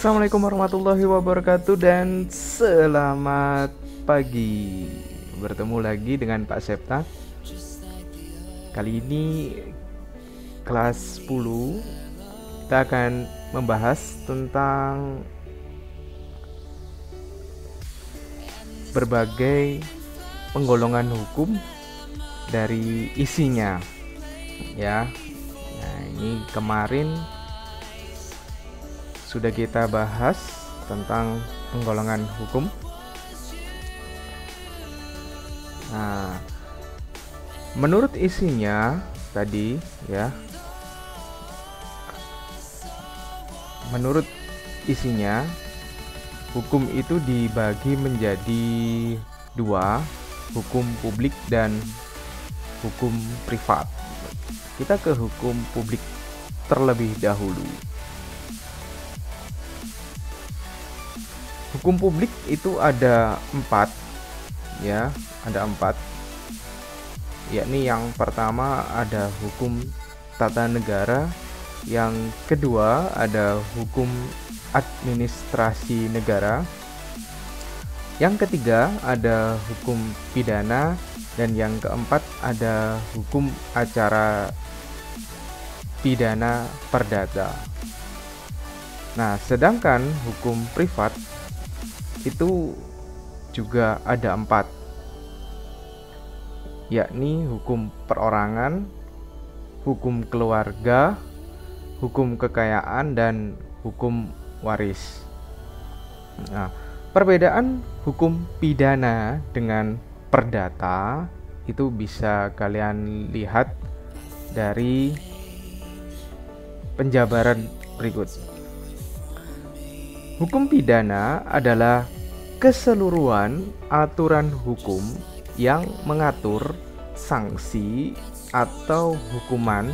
Assalamualaikum warahmatullahi wabarakatuh dan selamat pagi. Bertemu lagi dengan Pak Septa. Kali ini kelas 10 kita akan membahas tentang berbagai penggolongan hukum dari isinya ya. Nah, ini kemarin sudah kita bahas tentang penggolongan hukum. Nah, menurut isinya tadi ya, menurut isinya hukum itu dibagi menjadi dua, hukum publik dan hukum privat. Kita ke hukum publik terlebih dahulu. Hukum publik itu ada empat, ya, ada empat. Yakni yang pertama ada hukum tata negara, yang kedua ada hukum administrasi negara, yang ketiga ada hukum pidana, dan yang keempat ada hukum acara pidana perdata. Nah, sedangkan hukum privat itu juga ada empat, yakni hukum perorangan, hukum keluarga, hukum kekayaan, dan hukum waris. Nah, perbedaan hukum pidana dengan perdata itu bisa kalian lihat dari penjabaran berikut. Hukum pidana adalah keseluruhan aturan hukum yang mengatur sanksi atau hukuman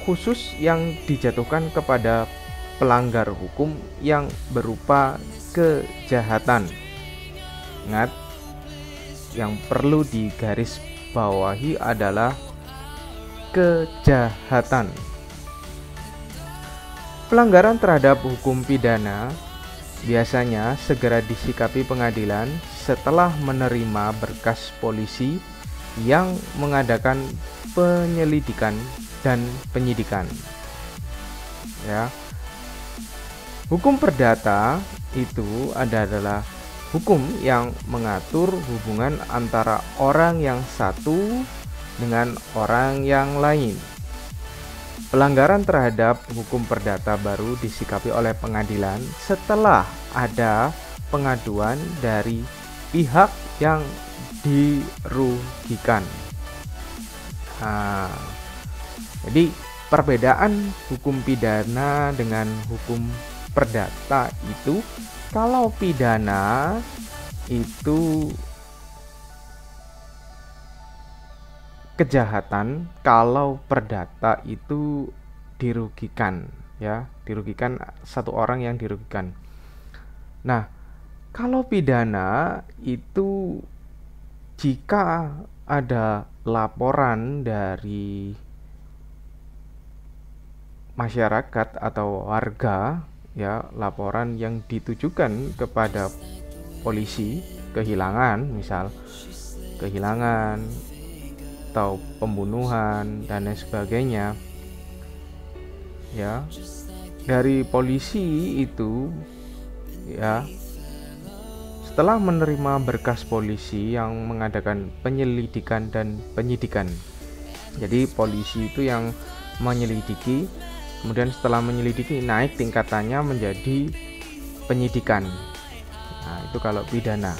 khusus yang dijatuhkan kepada pelanggar hukum yang berupa kejahatan. Ingat, yang perlu digarisbawahi adalah kejahatan. Pelanggaran terhadap hukum pidana biasanya segera disikapi pengadilan setelah menerima berkas polisi yang mengadakan penyelidikan dan penyidikan. Ya. Hukum perdata itu adalah hukum yang mengatur hubungan antara orang yang satu dengan orang yang lain. Pelanggaran terhadap hukum perdata baru disikapi oleh pengadilan setelah ada pengaduan dari pihak yang dirugikan. Nah, jadi perbedaan hukum pidana dengan hukum perdata itu, kalau pidana itu kejahatan, kalau perdata itu dirugikan, ya, dirugikan satu orang yang dirugikan. Nah, kalau pidana itu jika ada laporan dari masyarakat atau warga, ya, laporan yang ditujukan kepada polisi, misal kehilangan atau pembunuhan dan lain sebagainya, ya, dari polisi itu, ya, setelah menerima berkas polisi yang mengadakan penyelidikan dan penyidikan. Jadi polisi itu yang menyelidiki, kemudian setelah menyelidiki naik tingkatannya menjadi penyidikan. Nah, itu kalau pidana.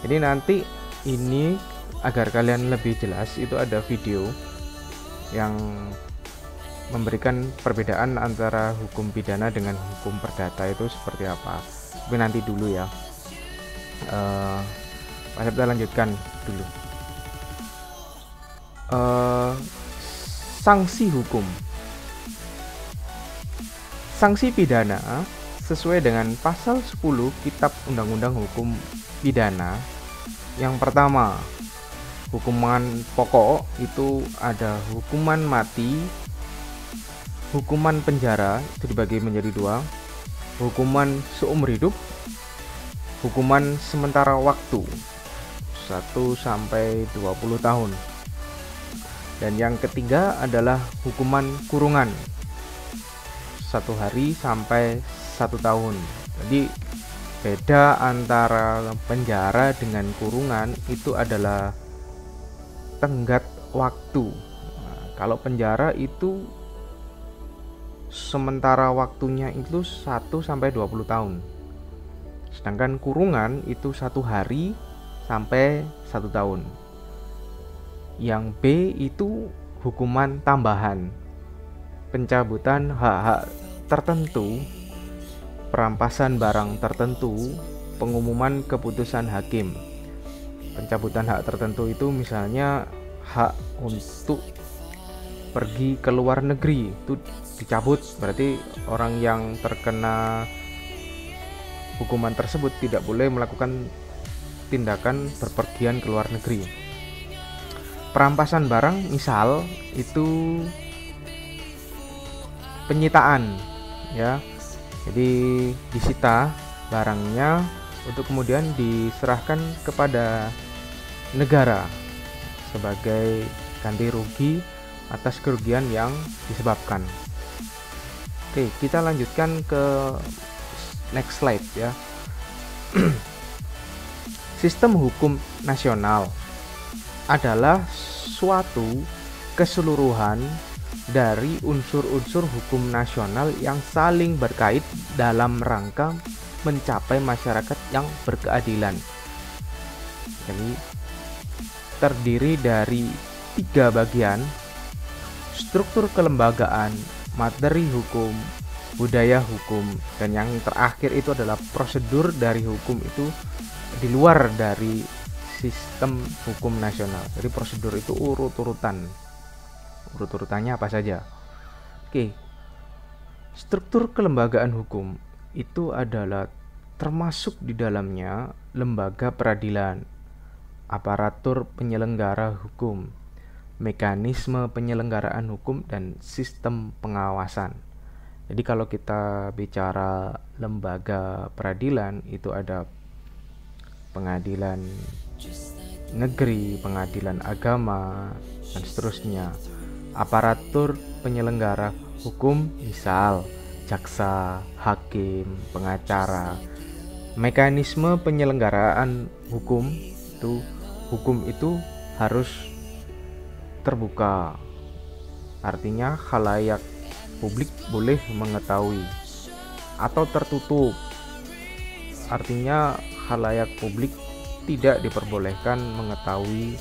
Jadi nanti ini agar kalian lebih jelas, itu ada video yang memberikan perbedaan antara hukum pidana dengan hukum perdata itu seperti apa. Tapi nanti dulu ya, kita lanjutkan dulu. Sanksi hukum. Sanksi pidana sesuai dengan pasal 10 Kitab Undang-Undang Hukum Pidana. Yang pertama, hukuman pokok itu ada hukuman mati, hukuman penjara itu dibagi menjadi dua, hukuman seumur hidup, hukuman sementara waktu 1 sampai 20 tahun. Dan yang ketiga adalah hukuman kurungan 1 hari sampai 1 tahun. Jadi beda antara penjara dengan kurungan itu adalah tenggat waktu. Nah, kalau penjara itu sementara waktunya itu 1 sampai 20 tahun. Sedangkan kurungan itu 1 hari sampai 1 tahun. Yang B itu hukuman tambahan, pencabutan hak-hak tertentu, perampasan barang tertentu, pengumuman keputusan hakim. Pencabutan hak tertentu itu misalnya hak untuk pergi ke luar negeri itu dicabut, berarti orang yang terkena hukuman tersebut tidak boleh melakukan tindakan berpergian ke luar negeri. Perampasan barang misal itu penyitaan, ya. Jadi disita barangnya untuk kemudian diserahkan kepada negara sebagai ganti rugi atas kerugian yang disebabkan. Oke, kita lanjutkan ke next slide ya. Sistem hukum nasional adalah suatu keseluruhan dari unsur-unsur hukum nasional yang saling berkait dalam rangka mencapai masyarakat yang berkeadilan. Jadi terdiri dari 3 bagian: struktur kelembagaan, materi hukum, budaya hukum, dan yang terakhir itu adalah prosedur dari hukum itu di luar dari sistem hukum nasional. Jadi prosedur itu urut-urutannya apa saja. Oke. Struktur kelembagaan hukum itu adalah termasuk di dalamnya lembaga peradilan, aparatur penyelenggara hukum, mekanisme penyelenggaraan hukum, dan sistem pengawasan. Jadi kalau kita bicara lembaga peradilan itu ada pengadilan negeri, pengadilan agama, dan seterusnya. Aparatur penyelenggara hukum misal jaksa, hakim, pengacara. Mekanisme penyelenggaraan hukum itu harus terbuka. Artinya khalayak publik boleh mengetahui, atau tertutup. Artinya khalayak publik tidak diperbolehkan mengetahui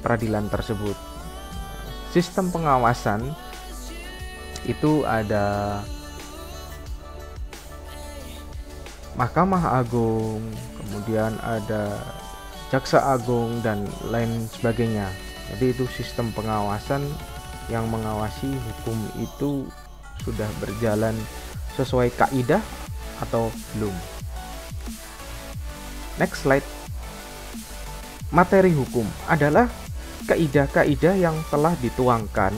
peradilan tersebut. Sistem pengawasan itu ada Mahkamah Agung, kemudian ada Jaksa Agung, dan lain sebagainya. Jadi itu sistem pengawasan yang mengawasi hukum itu sudah berjalan sesuai kaidah atau belum. Next slide. Materi hukum adalah kaidah-kaidah yang telah dituangkan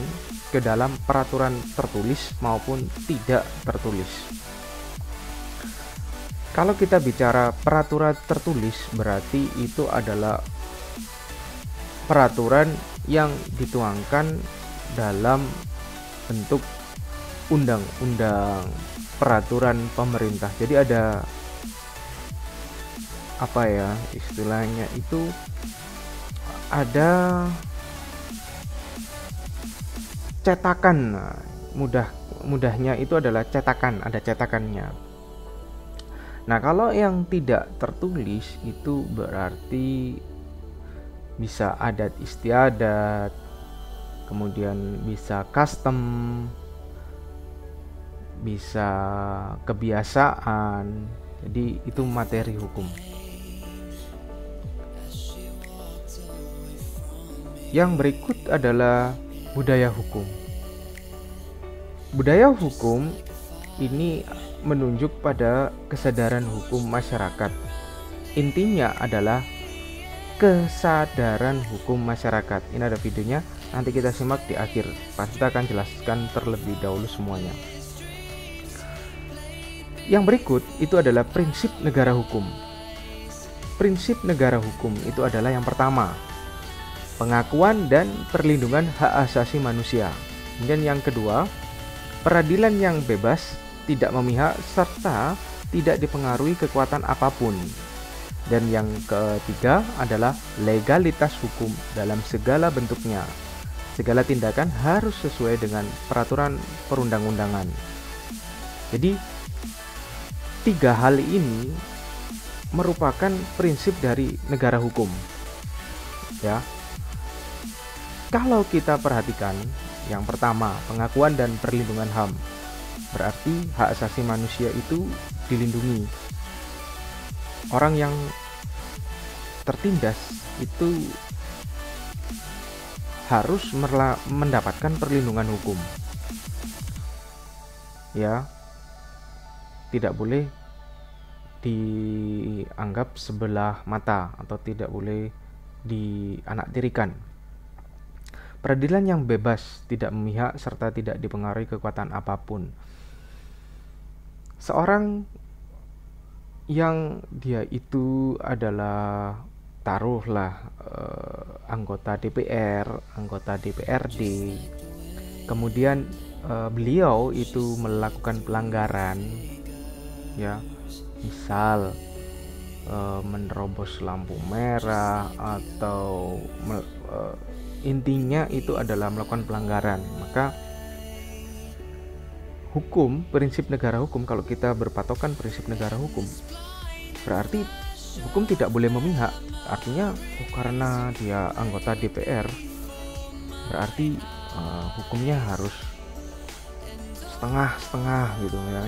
ke dalam peraturan tertulis maupun tidak tertulis. Kalau kita bicara peraturan tertulis, berarti itu adalah peraturan yang dituangkan dalam bentuk undang-undang, peraturan pemerintah. Jadi ada apa ya istilahnya itu, ada cetakan. Mudahnya itu adalah cetakan, ada cetakannya. Nah, kalau yang tidak tertulis itu berarti bisa adat istiadat, kemudian bisa custom, bisa kebiasaan. Jadi itu materi hukum. Yang berikut adalah budaya hukum. Budaya hukum ini menunjuk pada kesadaran hukum masyarakat. Intinya adalah kesadaran hukum masyarakat. Ini ada videonya, Nanti kita simak di akhir, pasti akan jelaskan terlebih dahulu semuanya. Yang berikut itu adalah prinsip negara hukum. Prinsip negara hukum itu adalah yang pertama, pengakuan dan perlindungan hak asasi manusia. Kemudian yang kedua, peradilan yang bebas, tidak memihak, serta tidak dipengaruhi kekuatan apapun. Dan yang ketiga adalah legalitas hukum dalam segala bentuknya. Segala tindakan harus sesuai dengan peraturan perundang-undangan. Jadi, tiga hal ini merupakan prinsip dari negara hukum. Ya. Kalau kita perhatikan, yang pertama, pengakuan dan perlindungan HAM. Berarti hak asasi manusia itu dilindungi. Orang yang tertindas itu harus mendapatkan perlindungan hukum. Ya, tidak boleh dianggap sebelah mata atau tidak boleh dianaktirikan. Peradilan yang bebas, tidak memihak, serta tidak dipengaruhi kekuatan apapun. Seorang yang dia itu adalah taruhlah anggota DPR, anggota DPRD, kemudian beliau itu melakukan pelanggaran, ya, misal menerobos lampu merah atau intinya itu adalah melakukan pelanggaran, maka hukum, prinsip negara hukum, kalau kita berpatokan prinsip negara hukum, berarti hukum tidak boleh memihak. Artinya karena dia anggota DPR, berarti hukumnya harus setengah-setengah gitu ya.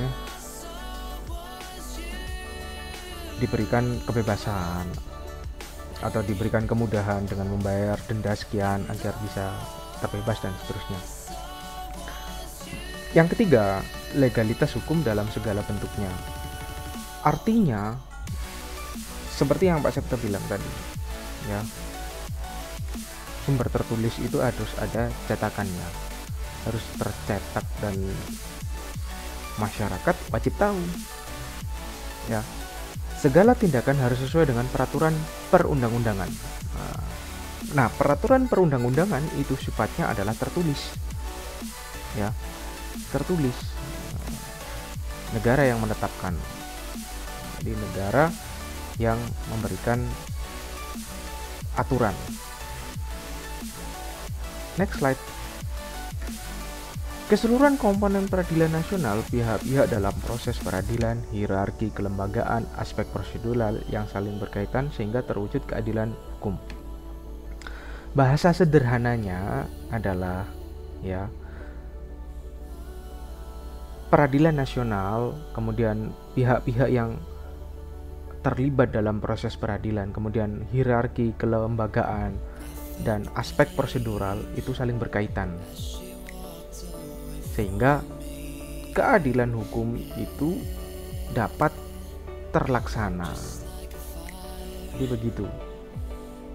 Diberikan kebebasan atau diberikan kemudahan dengan membayar denda sekian agar bisa terbebas dan seterusnya. Yang ketiga, legalitas hukum dalam segala bentuknya. Artinya seperti yang Pak Septa bilang tadi, ya, sumber tertulis itu harus ada cetakannya, harus tercetak dan masyarakat wajib tahu. Ya, segala tindakan harus sesuai dengan peraturan perundang-undangan. Nah, peraturan perundang-undangan itu sifatnya adalah tertulis, ya, tertulis. Negara yang menetapkan, jadi negara yang memberikan aturan. Next slide. Keseluruhan komponen peradilan nasional, pihak-pihak dalam proses peradilan, hierarki kelembagaan, aspek prosedural yang saling berkaitan sehingga terwujud keadilan hukum. Bahasa sederhananya adalah, ya, peradilan nasional, kemudian pihak-pihak yang terlibat dalam proses peradilan, kemudian hierarki kelembagaan dan aspek prosedural itu saling berkaitan, sehingga keadilan hukum itu dapat terlaksana. Jadi begitu,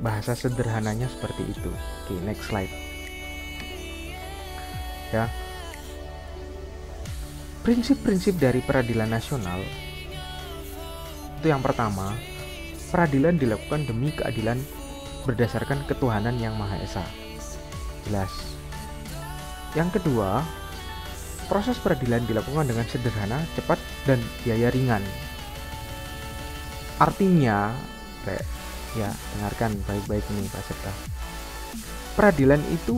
bahasa sederhananya seperti itu. Oke, next slide. Ya, prinsip-prinsip dari peradilan nasional itu yang pertama, peradilan dilakukan demi keadilan berdasarkan ketuhanan yang Maha Esa. Jelas. Yang kedua, proses peradilan dilakukan dengan sederhana, cepat, dan biaya ringan. Artinya, ya, dengarkan baik-baik nih Pak Septa. Peradilan itu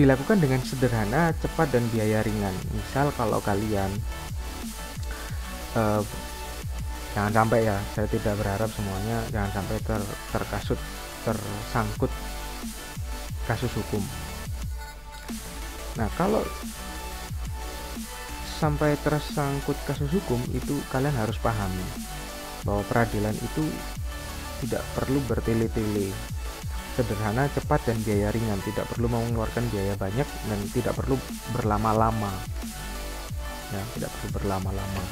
dilakukan dengan sederhana, cepat, dan biaya ringan. Misal kalau kalian jangan sampai, ya, saya tidak berharap semuanya jangan sampai tersangkut kasus hukum. Nah, kalau sampai tersangkut kasus hukum itu kalian harus pahami bahwa peradilan itu tidak perlu bertele-tele, sederhana, cepat, dan biaya ringan, tidak perlu mengeluarkan biaya banyak dan tidak perlu berlama-lama, ya, tidak perlu berlama-lama.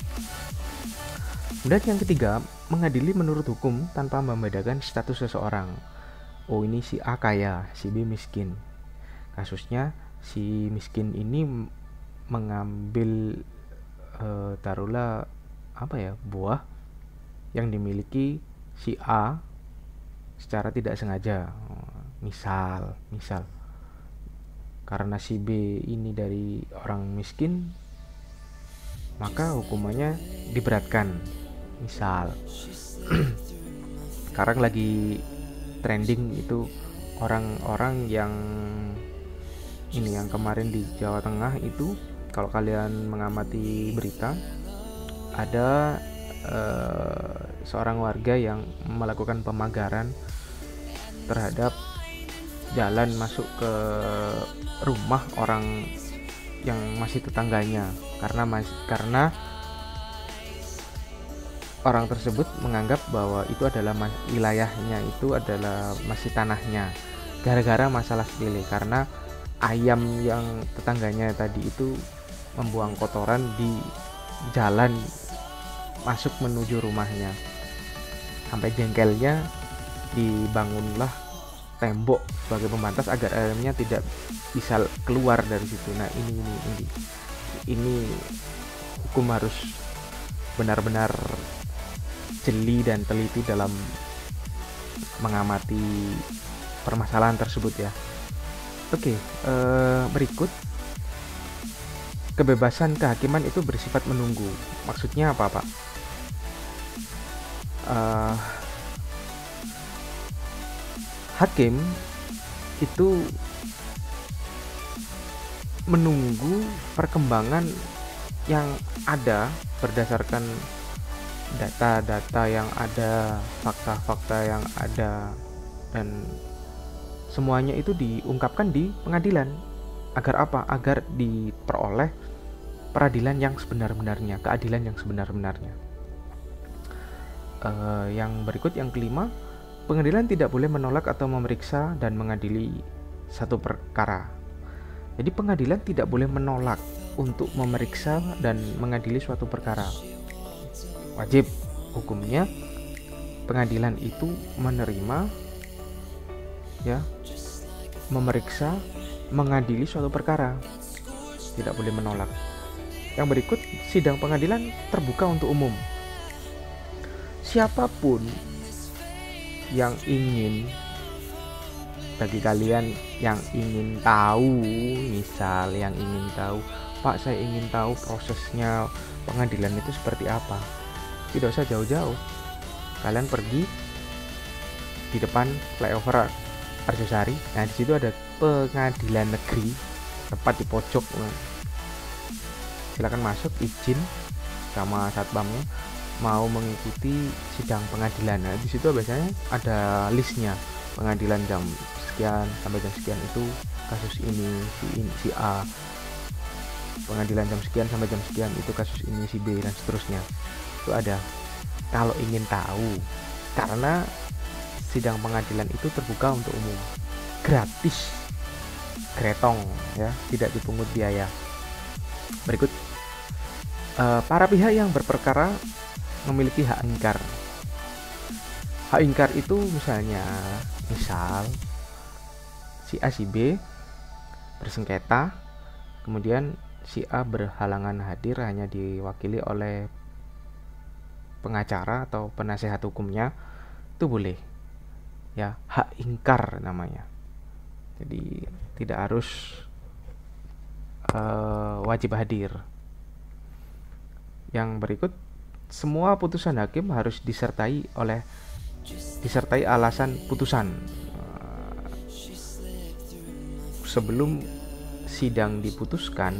Dan yang ketiga, mengadili menurut hukum tanpa membedakan status seseorang. Oh, ini si A kaya, si B miskin. Kasusnya si miskin ini mengambil taruhlah buah yang dimiliki si A secara tidak sengaja. Misal karena si B ini dari orang miskin, maka hukumannya diberatkan. Misal sekarang lagi trending itu orang-orang yang kemarin di Jawa Tengah itu, kalau kalian mengamati berita, ada seorang warga yang melakukan pemagaran terhadap jalan masuk ke rumah orang yang masih tetangganya, karena orang tersebut menganggap bahwa itu adalah wilayahnya, itu adalah masih tanahnya, gara-gara masalah sepele, karena ayam yang tetangganya tadi itu membuang kotoran di jalan masuk menuju rumahnya. Sampai jengkelnya dibangunlah tembok sebagai pembatas agar ayamnya tidak bisa keluar dari situ. Nah, ini hukum harus benar-benar jeli dan teliti dalam mengamati permasalahan tersebut ya. Oke, berikut, kebebasan kehakiman itu bersifat menunggu. Maksudnya apa, Pak? Hakim itu menunggu perkembangan yang ada berdasarkan data-data yang ada, fakta-fakta yang ada, dan semuanya itu diungkapkan di pengadilan. Agar apa? Agar diperoleh peradilan yang sebenar-benarnya, keadilan yang sebenar-benarnya. Yang berikut, yang kelima, pengadilan tidak boleh menolak atau memeriksa dan mengadili satu perkara. Jadi pengadilan tidak boleh menolak untuk memeriksa dan mengadili suatu perkara. Wajib hukumnya pengadilan itu menerima, ya, memeriksa, mengadili suatu perkara. Tidak boleh menolak. Yang berikut, sidang pengadilan terbuka untuk umum. Siapapun yang ingin, bagi kalian yang ingin tahu, misal yang ingin tahu, Pak, saya ingin tahu prosesnya pengadilan itu seperti apa, tidak usah jauh-jauh, kalian pergi di depan flyover Arjosari. Nah, di situ ada pengadilan negeri, tepat di pojok. Silakan masuk, izin sama satpamnya, mau mengikuti sidang pengadilan. Nah, di situ biasanya ada listnya, pengadilan jam sekian sampai jam sekian itu kasus ini si A, pengadilan jam sekian sampai jam sekian itu kasus ini si B, dan seterusnya. Itu ada. Kalau ingin tahu, karena sidang pengadilan itu terbuka untuk umum, gratis, gretong ya, tidak dipungut biaya. Berikut, para pihak yang berperkara memiliki hak ingkar. Hak ingkar itu misal si A si B bersengketa, kemudian si A berhalangan hadir, hanya diwakili oleh pengacara atau penasehat hukumnya, itu boleh ya, hak ingkar namanya. Jadi tidak harus wajib hadir. Yang berikut, semua putusan hakim harus disertai alasan putusan. Sebelum sidang diputuskan,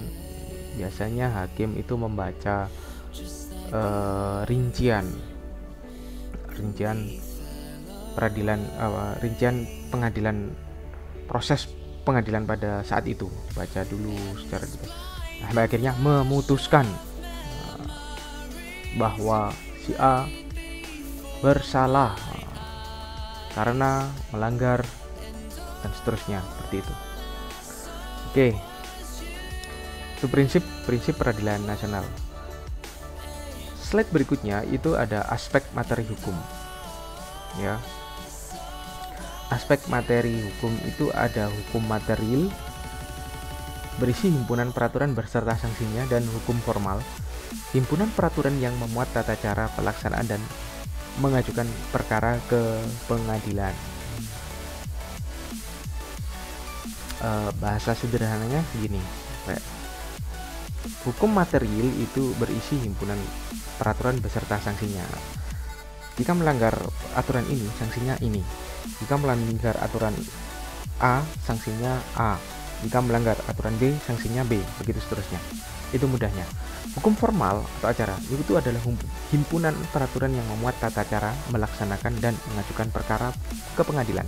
biasanya hakim itu membaca rincian peradilan, rincian pengadilan, proses pengadilan pada saat itu, baca dulu secara detail. Nah, akhirnya memutuskan bahwa si A bersalah karena melanggar, dan seterusnya, seperti itu. Oke, itu prinsip peradilan nasional. Slide berikutnya itu ada aspek materi hukum, ya. Aspek materi hukum itu ada hukum material, berisi himpunan peraturan beserta sanksinya dan hukum formal, himpunan peraturan yang memuat tata cara pelaksanaan dan mengajukan perkara ke pengadilan. Bahasa sederhananya gini, hukum material itu berisi himpunan peraturan beserta sanksinya. Jika melanggar aturan ini, sanksinya ini. Jika melanggar aturan A, sanksinya A. Jika melanggar aturan B, sanksinya B, begitu seterusnya. Itu mudahnya. Hukum formal atau acara itu adalah himpunan peraturan yang memuat tata cara melaksanakan dan mengajukan perkara ke pengadilan.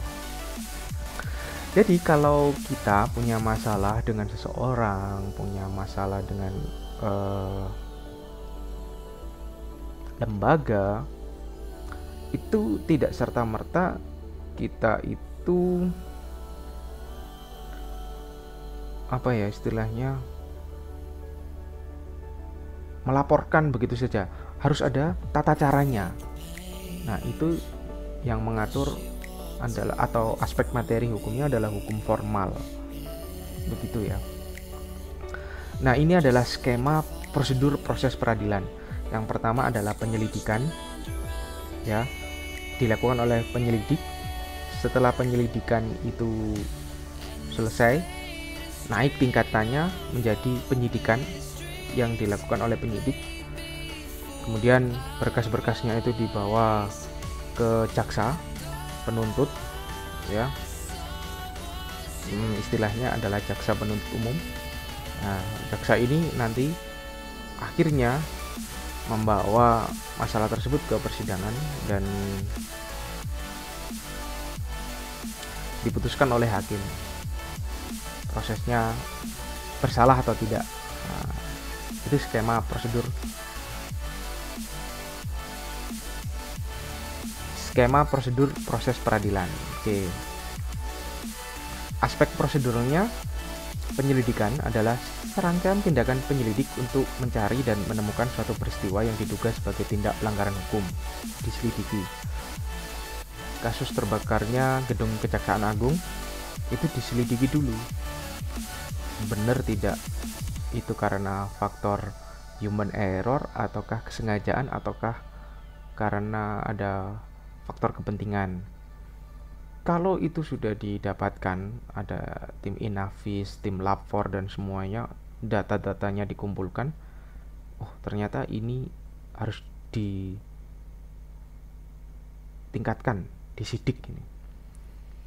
Jadi kalau kita punya masalah dengan seseorang, punya masalah dengan lembaga, itu tidak serta-merta kita itu apa ya istilahnya melaporkan begitu saja, harus ada tata caranya. Nah, itu yang mengatur adalah atau aspek materi hukumnya adalah hukum formal, begitu ya. Nah, ini adalah skema prosedur proses peradilan. Yang pertama adalah penyelidikan, ya, dilakukan oleh penyelidik. Setelah penyelidikan itu selesai, naik tingkatannya menjadi penyidikan yang dilakukan oleh penyidik. Kemudian berkas-berkasnya itu dibawa ke jaksa penuntut, ya, istilahnya adalah jaksa penuntut umum. Nah, jaksa ini nanti akhirnya membawa masalah tersebut ke persidangan dan diputuskan oleh hakim prosesnya bersalah atau tidak. Nah, itu skema prosedur proses peradilan. Oke. Aspek prosedurnya, penyelidikan adalah serangkaian tindakan penyelidik untuk mencari dan menemukan suatu peristiwa yang diduga sebagai tindak pelanggaran hukum diselidiki. Kasus terbakarnya gedung Kejaksaan Agung itu diselidiki dulu, benar tidak itu karena faktor human error ataukah kesengajaan ataukah karena ada faktor kepentingan. Kalau itu sudah didapatkan, ada tim Inavis, tim Lab4 dan semuanya, data-datanya dikumpulkan, oh ternyata ini harus ditingkatkan, disidik ini.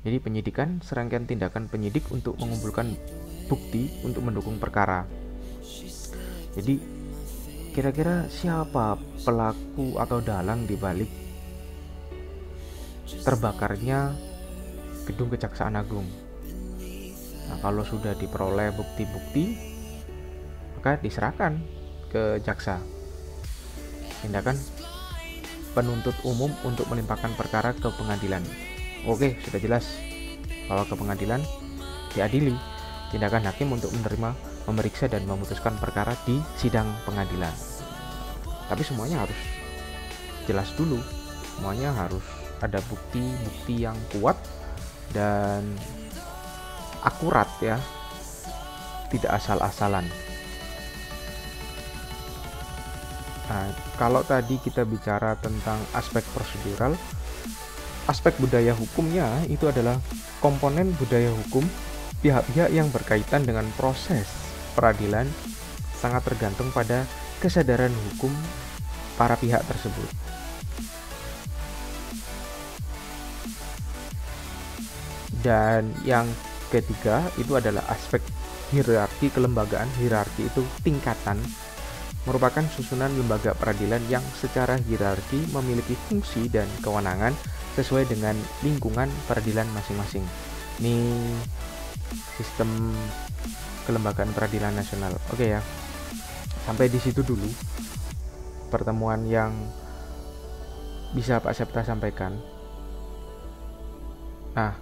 Jadi penyidikan serangkaian tindakan penyidik untuk mengumpulkan bukti untuk mendukung perkara. Jadi kira-kira siapa pelaku atau dalang di balik terbakarnya gedung Kejaksaan Agung? Nah, kalau sudah diperoleh bukti-bukti, maka diserahkan ke jaksa. Tindakan penuntut umum untuk melimpahkan perkara ke pengadilan. Oke, sudah jelas bahwa ke pengadilan diadili. Tindakan hakim untuk menerima, memeriksa dan memutuskan perkara di sidang pengadilan. Tapi semuanya harus jelas dulu. Semuanya harus ada bukti-bukti yang kuat dan akurat, ya, tidak asal-asalan. Nah, kalau tadi kita bicara tentang aspek prosedural, aspek budaya hukumnya itu adalah komponen budaya hukum. Pihak-pihak yang berkaitan dengan proses peradilan sangat tergantung pada kesadaran hukum para pihak tersebut. Dan yang ketiga itu adalah aspek hierarki kelembagaan. Hierarki itu tingkatan, merupakan susunan lembaga peradilan yang secara hierarki memiliki fungsi dan kewenangan sesuai dengan lingkungan peradilan masing-masing. Ini sistem kelembagaan peradilan nasional. Oke ya, sampai di situ dulu pertemuan yang bisa Pak Septa sampaikan. Nah,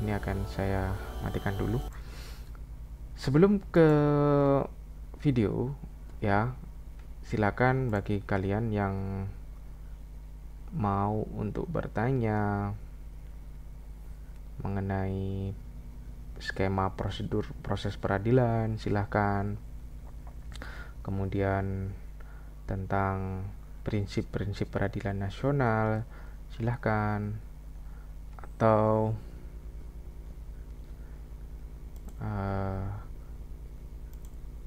ini akan saya matikan dulu. Sebelum ke video, ya, silakan bagi kalian yang mau untuk bertanya mengenai skema prosedur proses peradilan, silahkan. Kemudian tentang prinsip-prinsip peradilan nasional, silahkan. Atau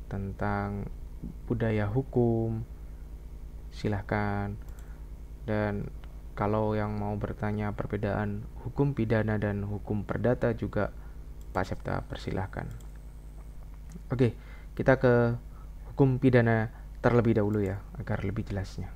tentang budaya hukum, silahkan. Dan kalau yang mau bertanya perbedaan hukum pidana dan hukum perdata juga Pak Septa persilahkan. Oke, kita ke hukum pidana terlebih dahulu ya, agar lebih jelasnya.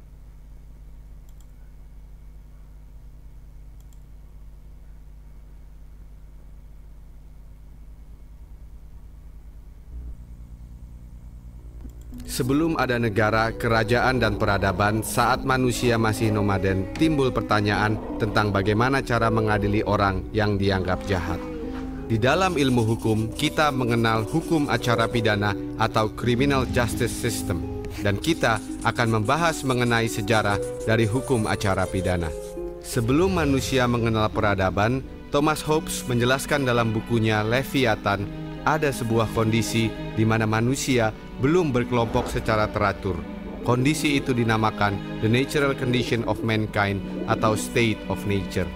Sebelum ada negara, kerajaan, dan peradaban, saat manusia masih nomaden, timbul pertanyaan tentang bagaimana cara mengadili orang yang dianggap jahat. Di dalam ilmu hukum, kita mengenal hukum acara pidana atau criminal justice system, dan kita akan membahas mengenai sejarah dari hukum acara pidana. Sebelum manusia mengenal peradaban, Thomas Hobbes menjelaskan dalam bukunya Leviathan, ada sebuah kondisi di mana manusia belum berkelompok secara teratur. Kondisi itu dinamakan the natural condition of mankind atau state of nature.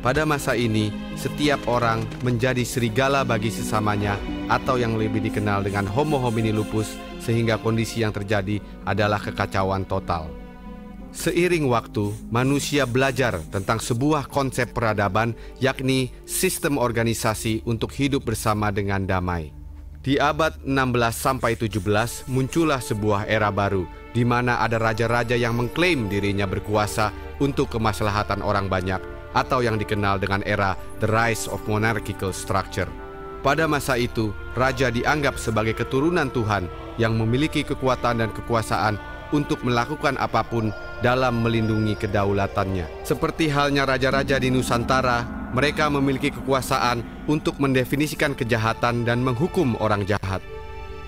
Pada masa ini, setiap orang menjadi serigala bagi sesamanya atau yang lebih dikenal dengan homo homini lupus, sehingga kondisi yang terjadi adalah kekacauan total. Seiring waktu, manusia belajar tentang sebuah konsep peradaban, yakni sistem organisasi untuk hidup bersama dengan damai. Di abad 16-17 muncullah sebuah era baru, di mana ada raja-raja yang mengklaim dirinya berkuasa untuk kemaslahatan orang banyak, atau yang dikenal dengan era The Rise of Monarchical Structure. Pada masa itu, raja dianggap sebagai keturunan Tuhan yang memiliki kekuatan dan kekuasaan untuk melakukan apapun dalam melindungi kedaulatannya. Seperti halnya raja-raja di Nusantara, mereka memiliki kekuasaan untuk mendefinisikan kejahatan dan menghukum orang jahat.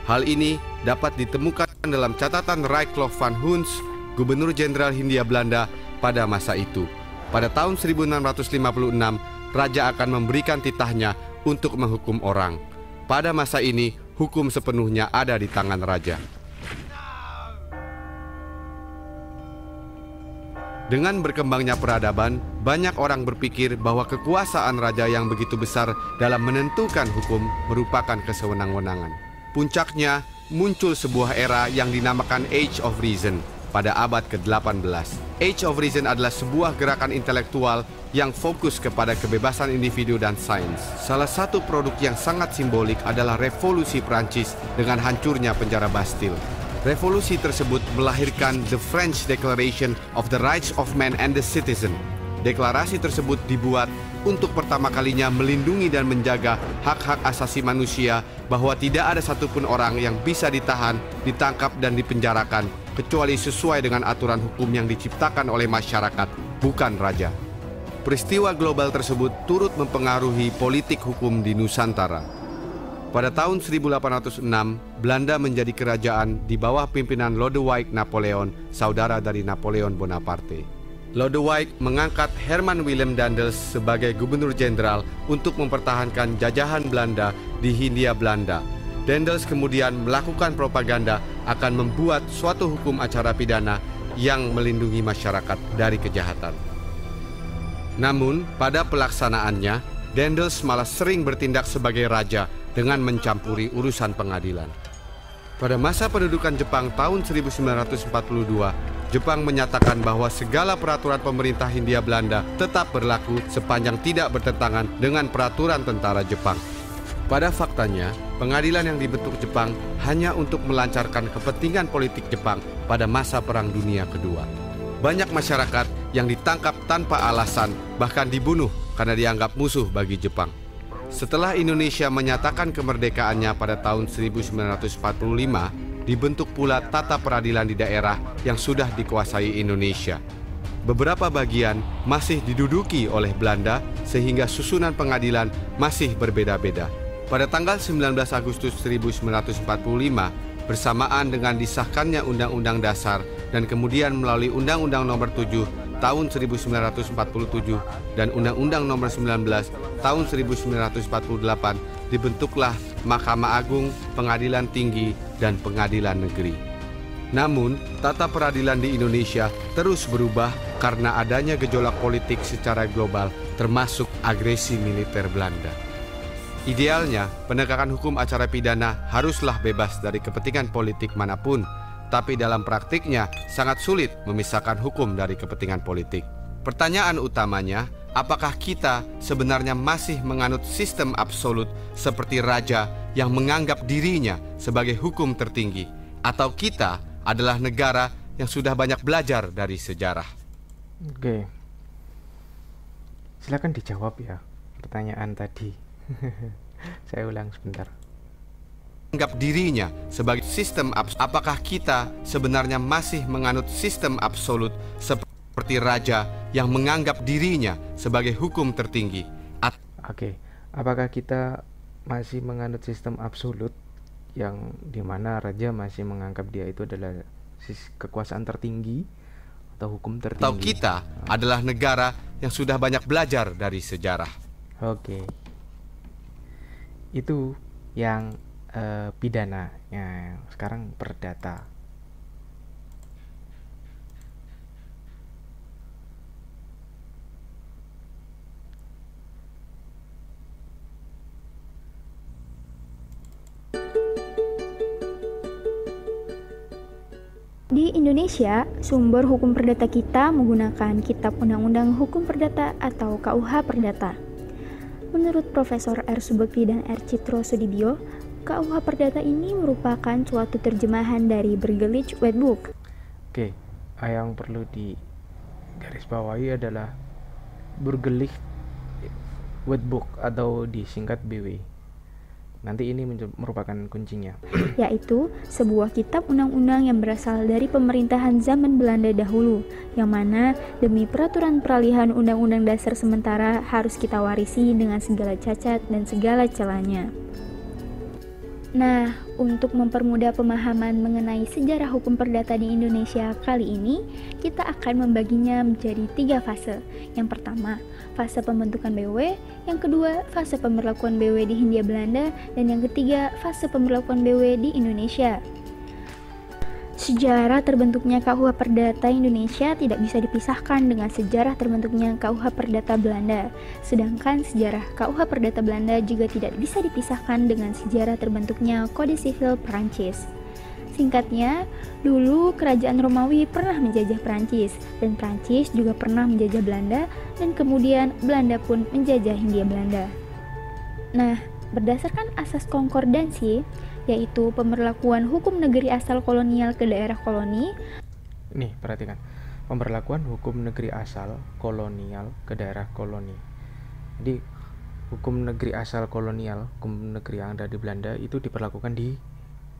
Hal ini dapat ditemukan dalam catatan Rycroft van Huns, Gubernur Jenderal Hindia Belanda pada masa itu. Pada tahun 1656, raja akan memberikan titahnya untuk menghukum orang. Pada masa ini, hukum sepenuhnya ada di tangan raja. Dengan berkembangnya peradaban, banyak orang berpikir bahwa kekuasaan raja yang begitu besar dalam menentukan hukum merupakan kesewenang-wenangan. Puncaknya, muncul sebuah era yang dinamakan Age of Reason pada abad ke-18. Age of Reason adalah sebuah gerakan intelektual yang fokus kepada kebebasan individu dan sains. Salah satu produk yang sangat simbolik adalah Revolusi Prancis dengan hancurnya penjara Bastille. Revolusi tersebut melahirkan The French Declaration of the Rights of Man and the Citizen. Deklarasi tersebut dibuat untuk pertama kalinya melindungi dan menjaga hak-hak asasi manusia, bahwa tidak ada satupun orang yang bisa ditahan, ditangkap, dan dipenjarakan kecuali sesuai dengan aturan hukum yang diciptakan oleh masyarakat, bukan raja. Peristiwa global tersebut turut mempengaruhi politik hukum di Nusantara. Pada tahun 1806, Belanda menjadi kerajaan di bawah pimpinan Lodewijk Napoleon, saudara dari Napoleon Bonaparte. Lodewijk mengangkat Herman Willem Daendels sebagai gubernur jenderal untuk mempertahankan jajahan Belanda di Hindia Belanda. Daendels kemudian melakukan propaganda akan membuat suatu hukum acara pidana yang melindungi masyarakat dari kejahatan. Namun, pada pelaksanaannya, Daendels malah sering bertindak sebagai raja dengan mencampuri urusan pengadilan. Pada masa pendudukan Jepang tahun 1942, Jepang menyatakan bahwa segala peraturan pemerintah Hindia Belanda tetap berlaku sepanjang tidak bertentangan dengan peraturan tentara Jepang. Pada faktanya, pengadilan yang dibentuk Jepang hanya untuk melancarkan kepentingan politik Jepang pada masa Perang Dunia Kedua. Banyak masyarakat yang ditangkap tanpa alasan, bahkan dibunuh karena dianggap musuh bagi Jepang. Setelah Indonesia menyatakan kemerdekaannya pada tahun 1945, dibentuk pula tata peradilan di daerah yang sudah dikuasai Indonesia. Beberapa bagian masih diduduki oleh Belanda, sehingga susunan pengadilan masih berbeda-beda. Pada tanggal 19 Agustus 1945, bersamaan dengan disahkannya Undang-Undang Dasar dan kemudian melalui Undang-Undang Nomor 7 tahun 1947 dan Undang-Undang Nomor 19 tahun 1948 dibentuklah Mahkamah Agung, Pengadilan Tinggi, dan Pengadilan Negeri. Namun, tata peradilan di Indonesia terus berubah karena adanya gejolak politik secara global, termasuk agresi militer Belanda. Idealnya, penegakan hukum acara pidana haruslah bebas dari kepentingan politik manapun, tapi dalam praktiknya sangat sulit memisahkan hukum dari kepentingan politik. Pertanyaan utamanya, apakah kita sebenarnya masih menganut sistem absolut seperti raja yang menganggap dirinya sebagai hukum tertinggi, atau kita adalah negara yang sudah banyak belajar dari sejarah? Oke, silakan dijawab ya pertanyaan tadi. Saya ulang sebentar. Menganggap dirinya sebagai sistem apakah kita sebenarnya masih menganut sistem absolut seperti raja yang menganggap dirinya sebagai hukum tertinggi? Oke, apakah kita masih menganut sistem absolut yang dimana raja masih menganggap dia itu adalah kekuasaan tertinggi atau hukum tertinggi? Atau kita adalah negara yang sudah banyak belajar dari sejarah? Oke, itu yang pidana. Ya, sekarang perdata. Di Indonesia, sumber hukum perdata kita menggunakan Kitab Undang-Undang Hukum Perdata atau KUH Perdata. Menurut Profesor R. Subekti dan R. Citro Sudibyo, KUH Perdata ini merupakan suatu terjemahan dari Burgerlich Wetboek. Oke, yang perlu digarisbawahi adalah Burgerlich Wetboek atau disingkat BW. Nanti ini merupakan kuncinya, yaitu sebuah kitab undang-undang yang berasal dari pemerintahan zaman Belanda dahulu, yang mana demi peraturan peralihan undang-undang dasar sementara harus kita warisi dengan segala cacat dan segala celahnya. Nah, untuk mempermudah pemahaman mengenai sejarah hukum perdata di Indonesia kali ini, kita akan membaginya menjadi 3 fase. Yang pertama, fase pembentukan BW, yang kedua, fase pemberlakuan BW di Hindia Belanda, dan yang ketiga, fase pemberlakuan BW di Indonesia. Sejarah terbentuknya KUH Perdata Indonesia tidak bisa dipisahkan dengan sejarah terbentuknya KUH Perdata Belanda. Sedangkan sejarah KUH Perdata Belanda juga tidak bisa dipisahkan dengan sejarah terbentuknya Kode Sivil Prancis. Singkatnya, dulu kerajaan Romawi pernah menjajah Prancis, dan Prancis juga pernah menjajah Belanda, dan kemudian Belanda pun menjajah Hindia Belanda. Nah, berdasarkan asas konkordansi, yaitu pemberlakuan hukum negeri asal kolonial ke daerah koloni. Nih, perhatikan. Pemberlakuan hukum negeri asal kolonial ke daerah koloni. Jadi, hukum negeri asal kolonial, hukum negeri yang ada di Belanda itu diperlakukan di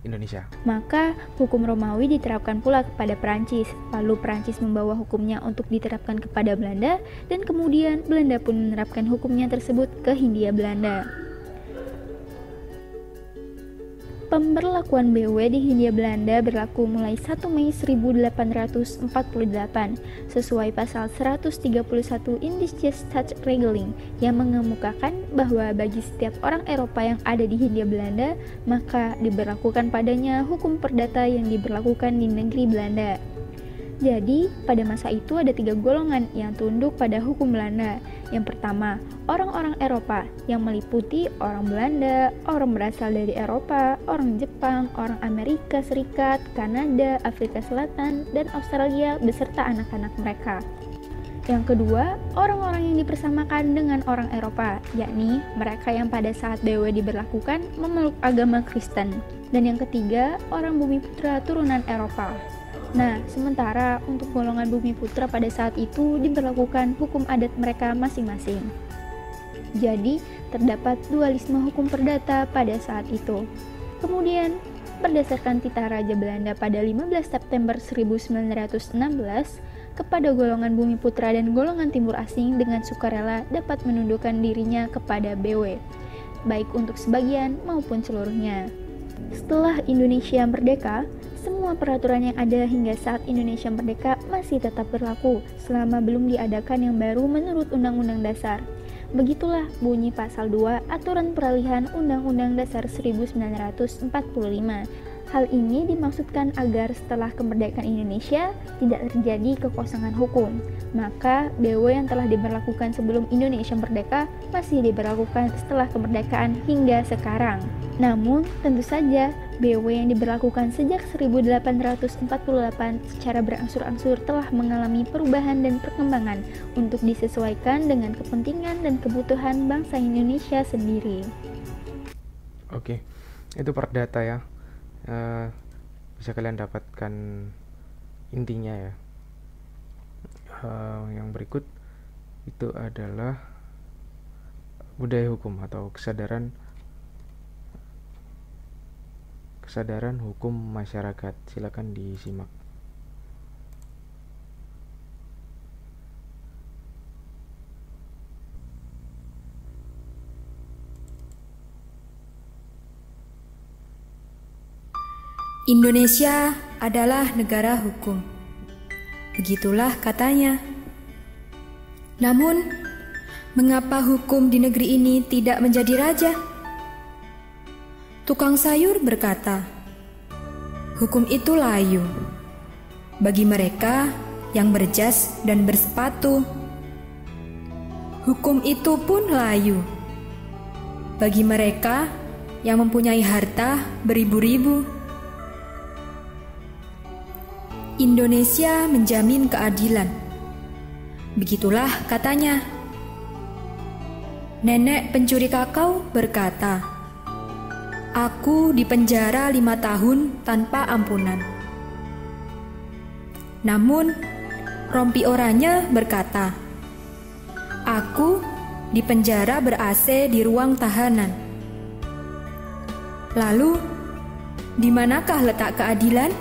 Indonesia. Maka, hukum Romawi diterapkan pula kepada Perancis. Lalu Perancis membawa hukumnya untuk diterapkan kepada Belanda, dan kemudian Belanda pun menerapkan hukumnya tersebut ke Hindia Belanda. Pemberlakuan BW di Hindia Belanda berlaku mulai 1 Mei 1848 sesuai pasal 131 Indische Staatsregeling yang mengemukakan bahwa bagi setiap orang Eropa yang ada di Hindia Belanda, maka diberlakukan padanya hukum perdata yang diberlakukan di negeri Belanda. Jadi, pada masa itu ada 3 golongan yang tunduk pada hukum Belanda. Yang pertama, orang-orang Eropa yang meliputi orang Belanda, orang berasal dari Eropa, orang Jepang, orang Amerika Serikat, Kanada, Afrika Selatan, dan Australia beserta anak-anak mereka. Yang kedua, orang-orang yang dipersamakan dengan orang Eropa, yakni mereka yang pada saat BW diberlakukan memeluk agama Kristen. Dan yang ketiga, orang Bumiputra turunan Eropa. Nah, sementara untuk golongan Bumiputra pada saat itu diberlakukan hukum adat mereka masing-masing. Jadi, terdapat dualisme hukum perdata pada saat itu. Kemudian, berdasarkan titah Raja Belanda pada 15 September 1916, kepada golongan Bumiputra dan golongan Timur Asing dengan sukarela dapat menundukkan dirinya kepada BW, baik untuk sebagian maupun seluruhnya. Setelah Indonesia merdeka, semua peraturan yang ada hingga saat Indonesia merdeka masih tetap berlaku selama belum diadakan yang baru menurut Undang-Undang Dasar. Begitulah bunyi pasal 2 Aturan Peralihan Undang-Undang Dasar 1945. Hal ini dimaksudkan agar setelah kemerdekaan Indonesia tidak terjadi kekosongan hukum. Maka BW yang telah diberlakukan sebelum Indonesia merdeka masih diberlakukan setelah kemerdekaan hingga sekarang. Namun, tentu saja BW yang diberlakukan sejak 1848 secara berangsur-angsur telah mengalami perubahan dan perkembangan untuk disesuaikan dengan kepentingan dan kebutuhan bangsa Indonesia sendiri. Oke, itu perdata ya. Bisa kalian dapatkan intinya ya. Yang berikut itu adalah budaya hukum atau kesadaran hukum masyarakat. Silakan disimak. Indonesia adalah negara hukum. Begitulah katanya. Namun, mengapa hukum di negeri ini tidak menjadi raja? Tukang sayur berkata, hukum itu layu bagi mereka yang berjas dan bersepatu. Hukum itu pun layu bagi mereka yang mempunyai harta beribu-ribu. Indonesia menjamin keadilan. Begitulah katanya. Nenek pencuri kakao berkata, aku dipenjara 5 tahun tanpa ampunan. Namun, rompi oranye berkata, aku dipenjara ber-AC di ruang tahanan. Lalu, di manakah letak keadilan?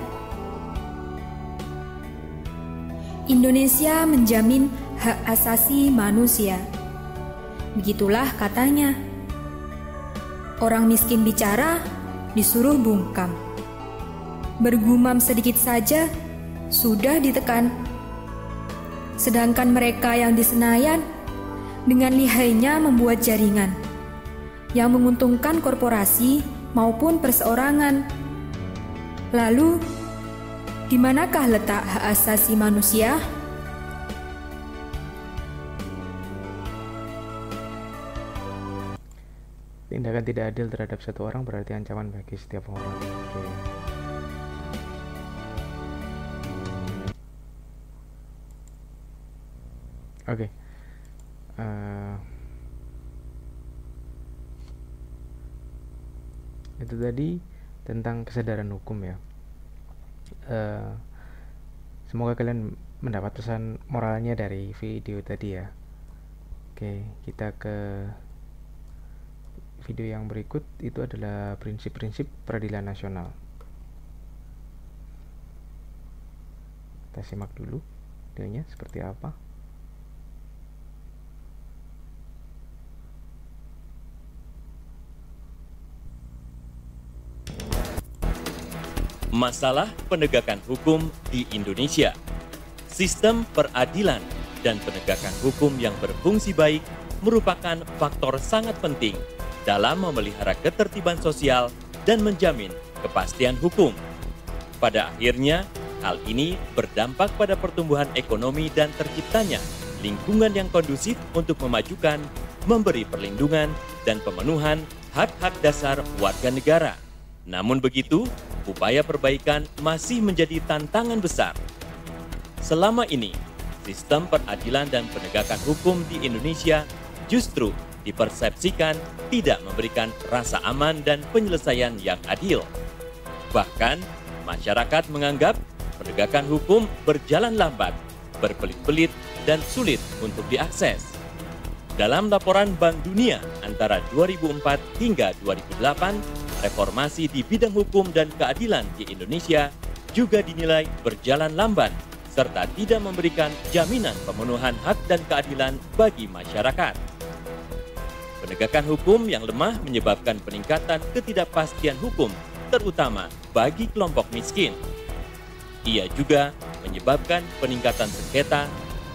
Indonesia menjamin hak asasi manusia. Begitulah katanya. Orang miskin bicara, disuruh bungkam. Bergumam sedikit saja, sudah ditekan. Sedangkan mereka yang di Senayan, dengan lihainya membuat jaringan yang menguntungkan korporasi maupun perseorangan. Lalu, di manakah letak hak asasi manusia? Tindakan tidak adil terhadap satu orang berarti ancaman bagi setiap orang. Oke. Itu tadi tentang kesadaran hukum ya. Semoga kalian mendapat pesan moralnya dari video tadi ya. Oke, kita ke video yang berikut. Itu adalah prinsip-prinsip peradilan nasional. Kita simak dulu videonya seperti apa. Masalah penegakan hukum di Indonesia. Sistem peradilan dan penegakan hukum yang berfungsi baik merupakan faktor sangat penting dalam memelihara ketertiban sosial dan menjamin kepastian hukum. Pada akhirnya, hal ini berdampak pada pertumbuhan ekonomi dan terciptanya lingkungan yang kondusif untuk memajukan, memberi perlindungan, dan pemenuhan hak-hak dasar warga negara. Namun begitu, upaya perbaikan masih menjadi tantangan besar. Selama ini, sistem peradilan dan penegakan hukum di Indonesia justru dipersepsikan tidak memberikan rasa aman dan penyelesaian yang adil. Bahkan, masyarakat menganggap penegakan hukum berjalan lambat, berbelit-belit, dan sulit untuk diakses. Dalam laporan Bank Dunia antara 2004 hingga 2008, reformasi di bidang hukum dan keadilan di Indonesia juga dinilai berjalan lamban serta tidak memberikan jaminan pemenuhan hak dan keadilan bagi masyarakat. Penegakan hukum yang lemah menyebabkan peningkatan ketidakpastian hukum terutama bagi kelompok miskin. Ia juga menyebabkan peningkatan sengketa,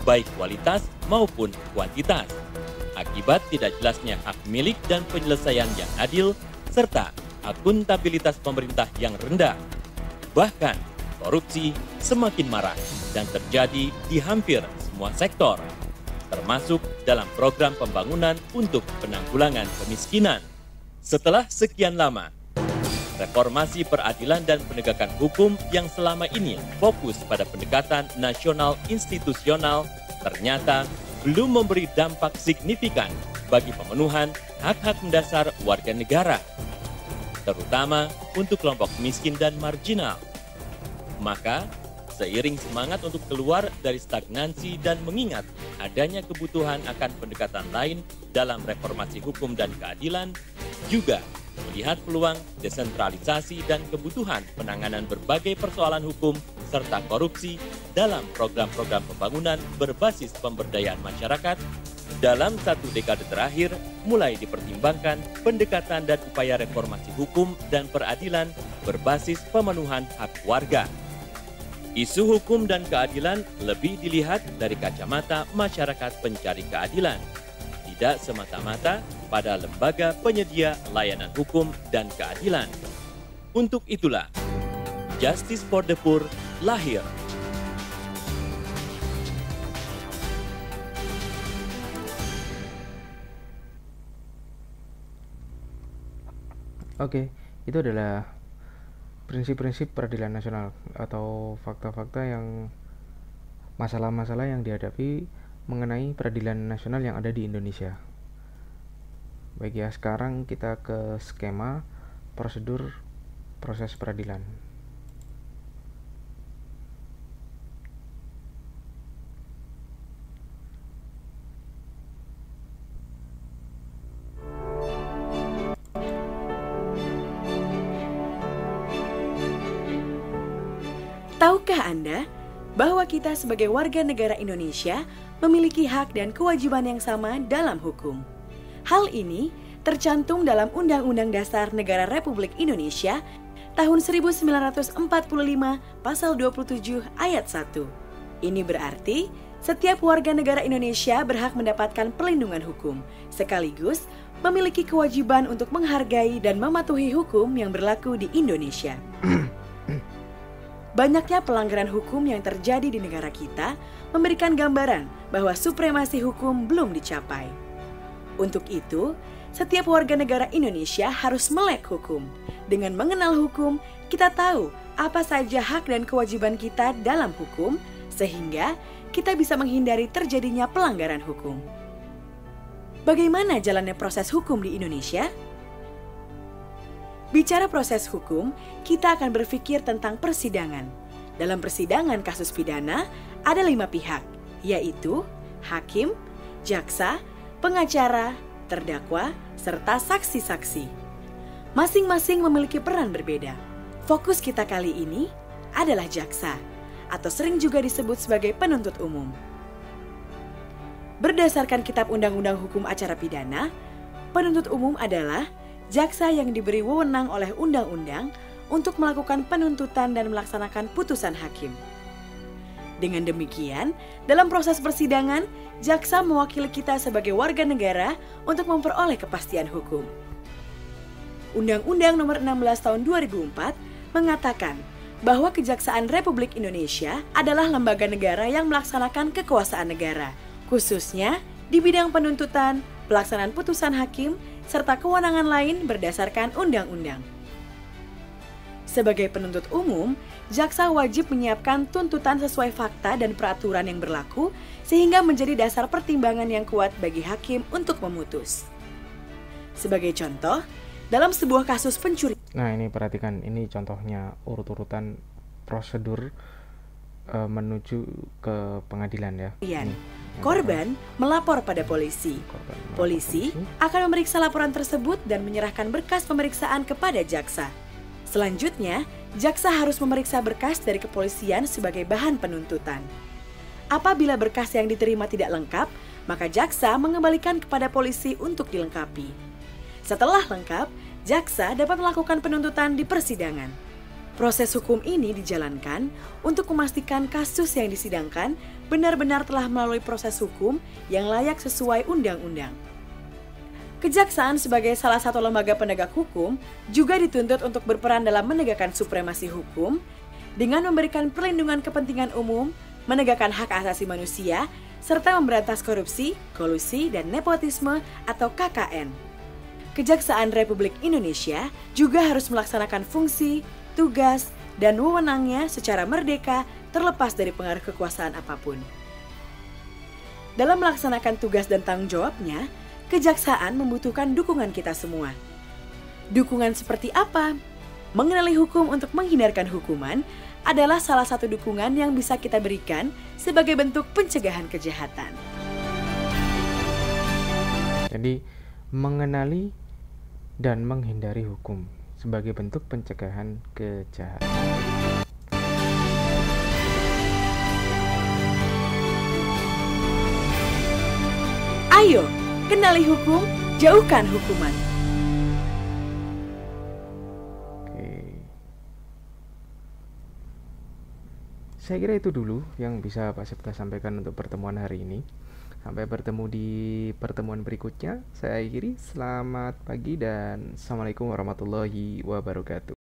baik kualitas maupun kuantitas, akibat tidak jelasnya hak milik dan penyelesaian yang adil, serta akuntabilitas pemerintah yang rendah. Bahkan, korupsi semakin marak dan terjadi di hampir semua sektor, termasuk dalam program pembangunan untuk penanggulangan kemiskinan. Setelah sekian lama, reformasi peradilan dan penegakan hukum yang selama ini fokus pada pendekatan nasional institusional ternyata belum memberi dampak signifikan bagi pemenuhan hak-hak mendasar warga negara, terutama untuk kelompok miskin dan marginal. Maka, seiring semangat untuk keluar dari stagnansi dan mengingat adanya kebutuhan akan pendekatan lain dalam reformasi hukum dan keadilan, juga melihat peluang desentralisasi dan kebutuhan penanganan berbagai persoalan hukum serta korupsi dalam program-program pembangunan berbasis pemberdayaan masyarakat, dalam 1 dekade terakhir mulai dipertimbangkan pendekatan dan upaya reformasi hukum dan peradilan berbasis pemenuhan hak warga. Isu hukum dan keadilan lebih dilihat dari kacamata masyarakat pencari keadilan, tidak semata-mata pada lembaga penyedia layanan hukum dan keadilan. Untuk itulah, Justice for the Poor lahir. Oke, itu adalah prinsip-prinsip peradilan nasional atau fakta-fakta yang masalah-masalah yang dihadapi mengenai peradilan nasional yang ada di Indonesia. Baik ya, sekarang kita ke skema prosedur proses peradilan. Tahukah Anda bahwa kita sebagai warga negara Indonesia memiliki hak dan kewajiban yang sama dalam hukum? Hal ini tercantum dalam Undang-Undang Dasar Negara Republik Indonesia tahun 1945 pasal 27 ayat 1. Ini berarti setiap warga negara Indonesia berhak mendapatkan perlindungan hukum, sekaligus memiliki kewajiban untuk menghargai dan mematuhi hukum yang berlaku di Indonesia. Banyaknya pelanggaran hukum yang terjadi di negara kita memberikan gambaran bahwa supremasi hukum belum dicapai. Untuk itu, setiap warga negara Indonesia harus melek hukum. Dengan mengenal hukum, kita tahu apa saja hak dan kewajiban kita dalam hukum, sehingga kita bisa menghindari terjadinya pelanggaran hukum. Bagaimana jalannya proses hukum di Indonesia? Bicara proses hukum, kita akan berpikir tentang persidangan. Dalam persidangan kasus pidana, ada 5 pihak, yaitu hakim, jaksa, pengacara, terdakwa, serta saksi-saksi. Masing-masing memiliki peran berbeda. Fokus kita kali ini adalah jaksa, atau sering juga disebut sebagai penuntut umum. Berdasarkan Kitab Undang-Undang Hukum Acara Pidana, penuntut umum adalah jaksa yang diberi wewenang oleh undang-undang untuk melakukan penuntutan dan melaksanakan putusan hakim. Dengan demikian, dalam proses persidangan, jaksa mewakili kita sebagai warga negara untuk memperoleh kepastian hukum. Undang-Undang Nomor 16 Tahun 2004 mengatakan bahwa Kejaksaan Republik Indonesia adalah lembaga negara yang melaksanakan kekuasaan negara, khususnya di bidang penuntutan, pelaksanaan putusan hakim, serta kewenangan lain berdasarkan undang-undang. Sebagai penuntut umum, jaksa wajib menyiapkan tuntutan sesuai fakta dan peraturan yang berlaku sehingga menjadi dasar pertimbangan yang kuat bagi hakim untuk memutus. Sebagai contoh, dalam sebuah kasus pencurian. Nah, ini perhatikan, ini contohnya urut-urutan prosedur menuju ke pengadilan ya. Korban melapor pada polisi. Polisi akan memeriksa laporan tersebut dan menyerahkan berkas pemeriksaan kepada jaksa. Selanjutnya, jaksa harus memeriksa berkas dari kepolisian sebagai bahan penuntutan. Apabila berkas yang diterima tidak lengkap, maka jaksa mengembalikan kepada polisi untuk dilengkapi. Setelah lengkap, jaksa dapat melakukan penuntutan di persidangan. Proses hukum ini dijalankan untuk memastikan kasus yang disidangkan benar-benar telah melalui proses hukum yang layak sesuai undang-undang. Kejaksaan sebagai salah satu lembaga penegak hukum juga dituntut untuk berperan dalam menegakkan supremasi hukum dengan memberikan perlindungan kepentingan umum, menegakkan hak asasi manusia, serta memberantas korupsi, kolusi, dan nepotisme atau KKN. Kejaksaan Republik Indonesia juga harus melaksanakan fungsi, tugas, dan wewenangnya secara merdeka terlepas dari pengaruh kekuasaan apapun. Dalam melaksanakan tugas dan tanggung jawabnya, kejaksaan membutuhkan dukungan kita semua. Dukungan seperti apa? Mengenali hukum untuk menghindarkan hukuman adalah salah satu dukungan yang bisa kita berikan sebagai bentuk pencegahan kejahatan. Jadi, mengenali dan menghindari hukum sebagai bentuk pencegahan kejahatan. Ayo, kenali hukum, jauhkan hukuman. Oke. Saya kira itu dulu yang bisa Pak Septa sampaikan untuk pertemuan hari ini. Sampai bertemu di pertemuan berikutnya. Saya akhiri, selamat pagi dan Assalamualaikum warahmatullahi wabarakatuh.